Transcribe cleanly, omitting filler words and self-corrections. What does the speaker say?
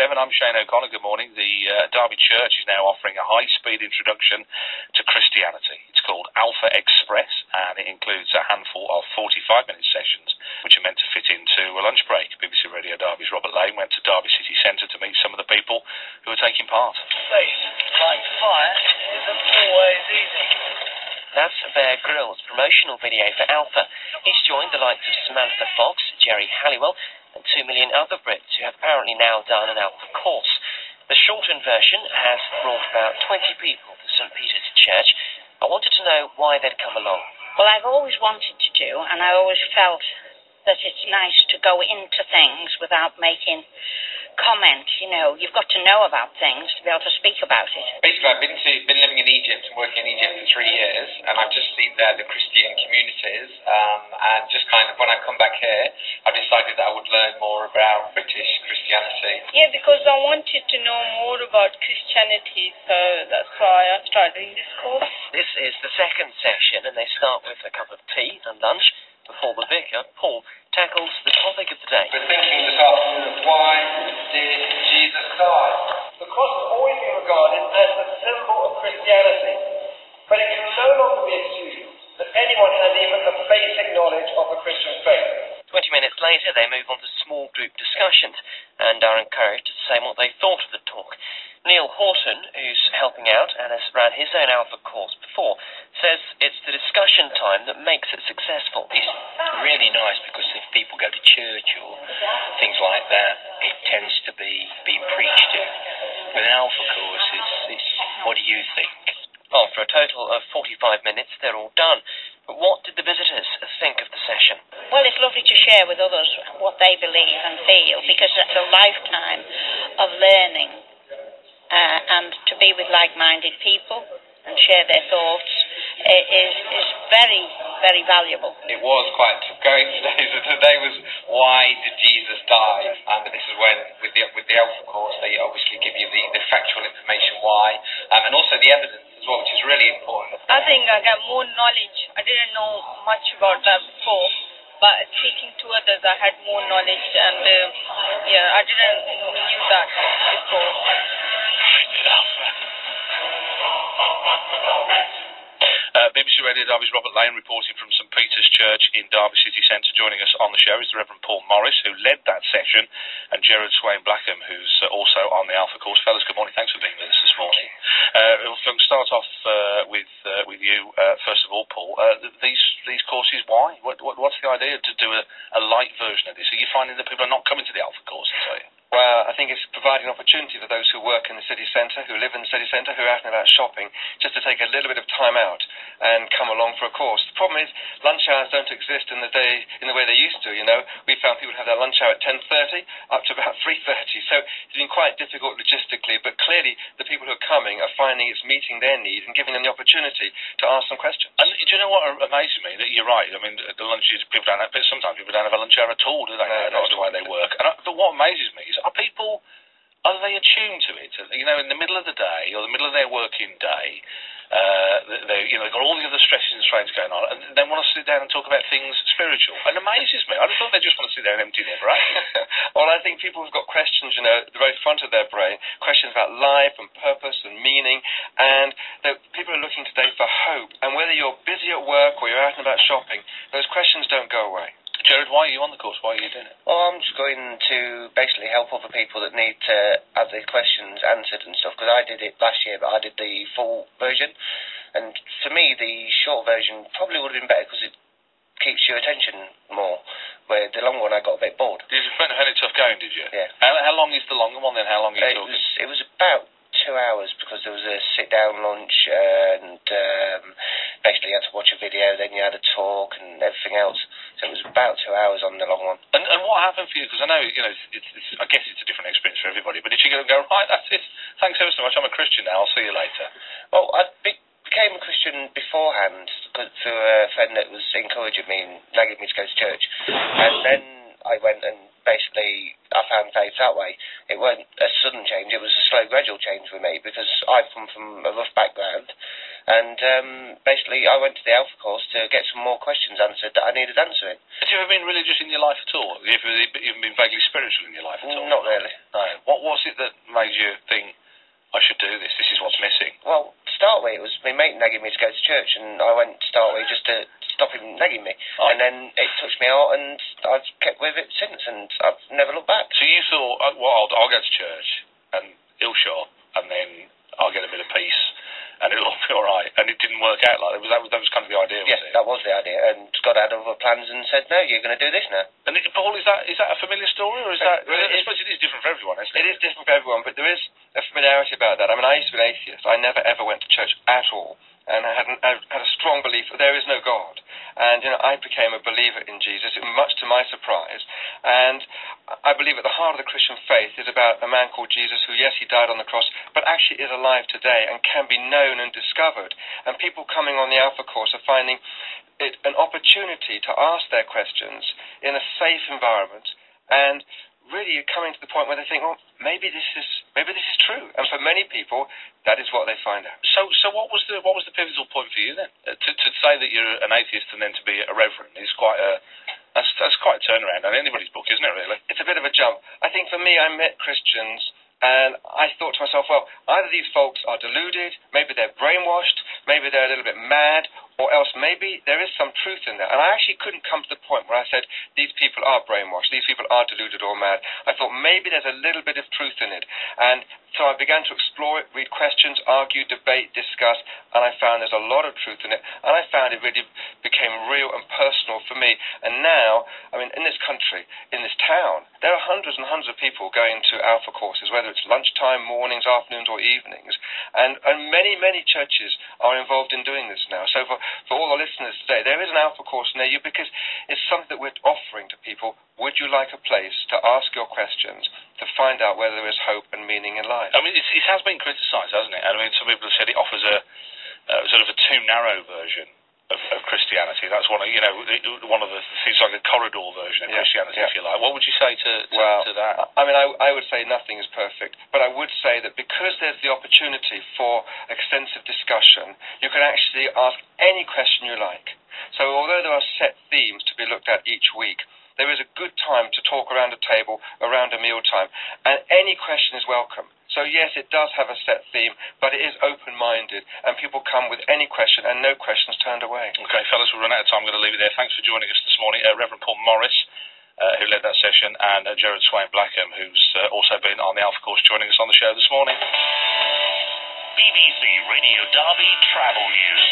7. I'm Shane O'Connor. Good morning. The Derby Church is now offering a high-speed introduction to Christianity. It's called Alpha Express, and it includes a handful of 45-minute sessions, which are meant to fit into a lunch break. BBC Radio Derby's Robert Lane went to Derby City Centre to meet some of the people who are taking part. Faith, like fire, isn't always easy. That's Bear Grylls' promotional video for Alpha. He's joined the likes of Samantha Fox, Jerry Halliwell, and 2 million other Brits who have apparently now done an Alpha course. The shortened version has brought about 20 people to St Peter's Church. I wanted to know why they'd come along. Well, I've always wanted to do, and I always felt that it's nice to go into things without making comment. You know, you've got to know about things to be able to speak about it. Basically, I've been living in Egypt and working in Egypt for 3 years, and I've just seen there the Christian communities, and just kind of when I come back here, I've decided that I would learn more about British Christianity. Yeah, because I wanted to know more about Christianity, so that's why I started doing this course. This is the second session, and they start with a cup of tea and lunch before the vicar, Paul, tackles the topic of the day. We're thinking this afternoon of why did Jesus die? The cross has always been regarded as the symbol of Christianity, but it can no longer be assumed that anyone has even a basic knowledge of the Christian faith. 20 minutes later, they move on to small group discussions and are encouraged to say what they thought of the talk. Neil Horton, who's helping out and has ran his own Alpha course before, says it's the discussion time that makes it successful. It's really nice because if people go to church or things like that, it tends to be being preached to. With an Alpha course, it's what do you think? After a total of 45 minutes, they're all done. But what did the visitors think of the session? Well, it's lovely to share with others what they believe and feel, because it's a lifetime of learning. And to be with like-minded people and share their thoughts is very, very valuable. It was quite going today. So today was why did Jesus die? This is when, with the Alpha course, they obviously give you the factual information why, and also the evidence as well, which is really important. I think I got more knowledge. I didn't know much about that before, but speaking to others, I had more knowledge, and I didn't knew that before. BBC Radio Derby's Robert Lane reporting from St Peter's Church in Derby City Centre. Joining us on the show is the Reverend Paul Morris, who led that session, and Gerard Swain Blackham, who's also on the Alpha course. Fellas, good morning. Thanks for being with us this morning. We'll start off with you first of all, Paul. These courses, why? What's the idea to do a light version of this? Are you finding that people are not coming to the Alpha courses, are you? Well, I think it's providing an opportunity for those who work in the city centre, who live in the city centre, who are out and about shopping, just to take a little bit of time out and come along for a course. The problem is lunch hours don't exist in the way they used to, you know. We found people have their lunch hour at 10:30 up to about 3:30, so it's been quite difficult logistically, but clearly the people who are coming are finding it's meeting their needs and giving them the opportunity to ask some questions. And do you know what amazes me? That you're right. I mean, the lunches, people don't have, but sometimes people don't have a lunch hour at all, do they? No, that's the way they work. But what amazes me is, are they attuned to it? You know, in the middle of the day, or the middle of their working day, they've got all the other stresses and strains going on, and they want to sit down and talk about things spiritual. It amazes me. I thought they just want to sit there and empty their brain. Well, I think people have got questions, you know, at the very front of their brain, questions about life and purpose and meaning, and people are looking today for hope. And whether you're busy at work or you're out and about shopping, those questions don't go away. Gerard, why are you on the course? Why are you doing it? Well, I'm just going to basically help other people that need to have their questions answered and stuff, because I did it last year, but I did the full version. And for me, the short version probably would have been better because it keeps your attention more, where the long one I got a bit bored. Did you find it tough going, did you? Yeah. How long is the longer one then? How long are you talking? It was about 2 hours, because there was a sit-down lunch, and basically you had to watch a video, then you had a talk and everything else. So it was about 2 hours on the long one. And what happened for you? Because I know, you know, I guess it's a different experience for everybody, but did you go, right, that's it, thanks ever so much, I'm a Christian now, I'll see you later? Well, I became a Christian beforehand through a friend that was encouraging me and nagging me to go to church. And then I went and basically I found faith that way. It wasn't a sudden change, it was a slow, gradual change for me, because I've come from a rough background, and basically I went to the Alpha course to get some more questions answered that I needed answering. Have you ever been religious in your life at all? Have you ever even been vaguely spiritual in your life at all? Not really. No. What was it my mate nagging me to go to church, and I went to start with just to stop him nagging me. Oh. And then it touched me out, and I've kept with it since, and I've never looked back. So you thought, well, I'll go to church, and he'll show up, and then I'll get a bit of peace, and it'll all be all right. And it didn't work out like that. That was kind of the idea, was Yes, it? that was the idea. And God had other plans and said, no, you're going to do this now. And Paul, is that a familiar story, or is that? Well, I suppose it is different for everyone, isn't it? It is different for everyone, but there is a familiarity about that. I mean, I used to be an atheist. I never ever went to church at all, and I had a strong belief that there is no God. And I became a believer in Jesus, much to my surprise. And I believe at the heart of the Christian faith is about a man called Jesus who, yes, he died on the cross, but actually is alive today and can be known and discovered. And people coming on the Alpha Course are finding it an opportunity to ask their questions in a safe environment, and really coming to the point where they think, well, maybe this is true. And for many people, that is what they find out. So what was the pivotal point for you then? To say that you're an atheist and then to be a reverend is quite that's quite a turnaround on anybody's book, isn't it? Really, it's a bit of a jump. I think for me, I met Christians, and I thought to myself, well, either these folks are deluded, maybe they're brainwashed, maybe they're a little bit mad, or else maybe there is some truth in that. And I actually couldn't come to the point where I said, these people are brainwashed, these people are deluded or mad. I thought maybe there's a little bit of truth in it. And so I began to explore it, read questions, argue, debate, discuss, and I found there's a lot of truth in it. And I found it really became real and personal for me. And now, I mean, in this country, in this town, there are hundreds and hundreds of people going to Alpha courses, whether it's lunchtime, mornings, afternoons, or evenings. And many, many churches are involved in doing this now. So for all the listeners today, there is an Alpha course near you because it's something that we're offering to people. Would you like a place to ask your questions, to find out whether there is hope and meaning in life? I mean, it has been criticised, hasn't it? I mean, some people have said it offers a sort of a too narrow version of Christianity. That's one of the things, like a corridor version of Christianity, if you like. What would you say to that? I mean, I would say nothing is perfect, but I would say that because there's the opportunity for extensive discussion, you can actually ask any question you like. So although there are set themes to be looked at each week, there is a good time to talk around a table, around a mealtime, and any question is welcome. So yes, it does have a set theme, but it is open-minded, and people come with any question, and no questions turned away. Okay, fellas, we've run out of time. I'm going to leave it there. Thanks for joining us this morning. Reverend Paul Morris, who led that session, and Gerard Swain Blackham, who's also been on the Alpha Course, joining us on the show this morning. BBC Radio Derby Travel News.